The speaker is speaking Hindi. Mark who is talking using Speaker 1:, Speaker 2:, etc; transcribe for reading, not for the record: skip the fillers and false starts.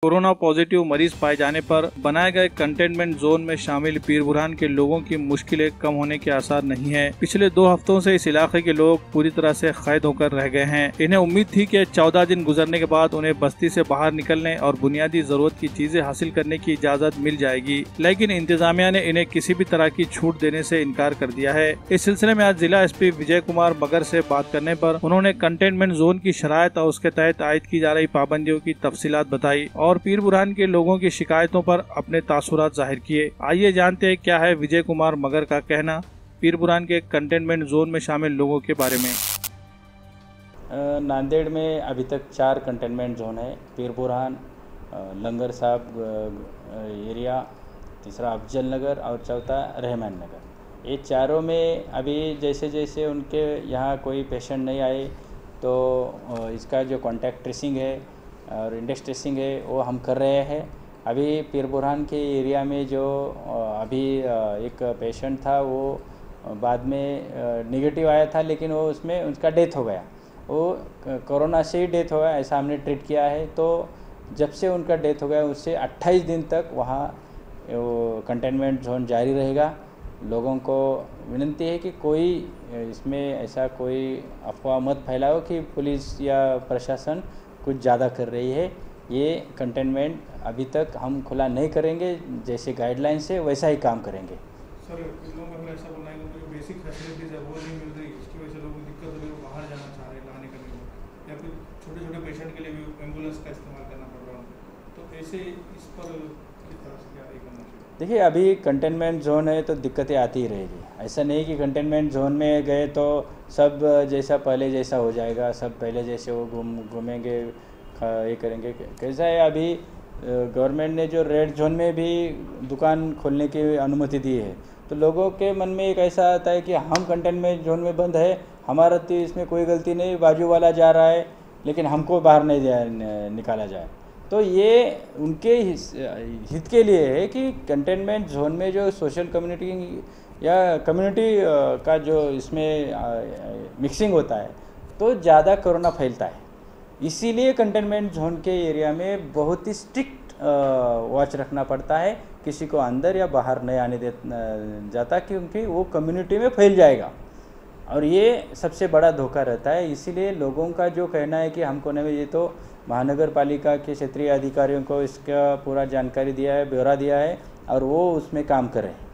Speaker 1: कोरोना पॉजिटिव मरीज पाए जाने पर बनाए गए कंटेनमेंट जोन में शामिल पीर बुरहान के लोगों की मुश्किलें कम होने के आसार नहीं है। पिछले 2 हफ्तों से इस इलाके के लोग पूरी तरह से कैद होकर रह गए हैं। इन्हें उम्मीद थी कि 14 दिन गुजरने के बाद उन्हें बस्ती से बाहर निकलने और बुनियादी जरूरत की चीजें हासिल करने की इजाजत मिल जाएगी, लेकिन इंतजामिया ने इन्हें किसी भी तरह की छूट देने से इनकार कर दिया है। इस सिलसिले में आज जिला एसपी विजय कुमार मगर से बात करने पर उन्होंने कंटेनमेंट जोन की शराइत और उसके तहत आयद की जा रही पाबंदियों की तफसीलात बताई और पीर बुरहान के लोगों की शिकायतों पर अपने तासुरात जाहिर किए। आइए जानते हैं क्या है विजय कुमार मगर का कहना पीर बुरहान के कंटेनमेंट जोन में शामिल लोगों के बारे में।
Speaker 2: नांदेड़ में अभी तक 4 कंटेनमेंट जोन है। पीर बुरहान, लंगर साहब एरिया, तीसरा अफजल नगर और चौथा रहमान नगर। ये चारों में अभी जैसे जैसे उनके यहाँ कोई पेशेंट नहीं आए तो इसका जो कॉन्टैक्ट ट्रेसिंग है और इंडेक्स ट्रेसिंग है वो हम कर रहे हैं। अभी पीर बुरहान के एरिया में जो अभी एक पेशेंट था वो बाद में नेगेटिव आया था, लेकिन वो उसमें उसका डेथ हो गया। वो कोरोना से ही डेथ हो गया, ऐसा हमने ट्रीट किया है। तो जब से उनका डेथ हो गया उससे 28 दिन तक वहाँ कंटेनमेंट जोन जारी रहेगा। लोगों को विनती है कि कोई इसमें ऐसा कोई अफवाह मत फैलाओ कि पुलिस या प्रशासन कुछ ज़्यादा कर रही है। ये कंटेनमेंट अभी तक हम खुला नहीं करेंगे, जैसे गाइडलाइंस है वैसा ही काम करेंगे।
Speaker 3: सर, कुछ लोगों का ऐसा बोलना है कि जो बेसिक फैसिलिटीज़ है वो नहीं मिल रही, इसकी वजह से लोगों को दिक्कत हो रही है, वो बाहर जाना चाह रहे हैं लाने करने में, या फिर छोटे छोटे पेशेंट के लिए भी एम्बुलेंस का इस्तेमाल करना पड़ रहा है। तो ऐसे इस पर किस तरह से क्या करना चाहिए?
Speaker 2: देखिए, अभी कंटेनमेंट जोन है तो दिक्कतें आती ही रहेगी। ऐसा नहीं कि कंटेनमेंट जोन में गए तो सब जैसा पहले जैसा हो जाएगा, सब पहले जैसे वो घूमेंगे ये करेंगे। कैसा है, अभी गवर्नमेंट ने जो रेड जोन में भी दुकान खोलने की अनुमति दी है, तो लोगों के मन में एक ऐसा आता है कि हम कंटेनमेंट जोन में बंद है, हमारा तो इसमें कोई गलती नहीं, बाजू वाला जा रहा है लेकिन हमको बाहर नहीं निकाला जाए। तो ये उनके हित के लिए है कि कंटेनमेंट जोन में जो सोशल कम्युनिटी या कम्युनिटी का जो इसमें मिक्सिंग होता है तो ज़्यादा कोरोना फैलता है। इसीलिए कंटेनमेंट जोन के एरिया में बहुत ही स्ट्रिक्ट वॉच रखना पड़ता है, किसी को अंदर या बाहर नहीं आने जाता, क्योंकि वो कम्युनिटी में फैल जाएगा और ये सबसे बड़ा धोखा रहता है। इसीलिए लोगों का जो कहना है कि हमको नहीं, ये तो महानगर पालिका के क्षेत्रीय अधिकारियों को इसका पूरा जानकारी दिया है, ब्यौरा दिया है और वो उसमें काम कर रहे हैं।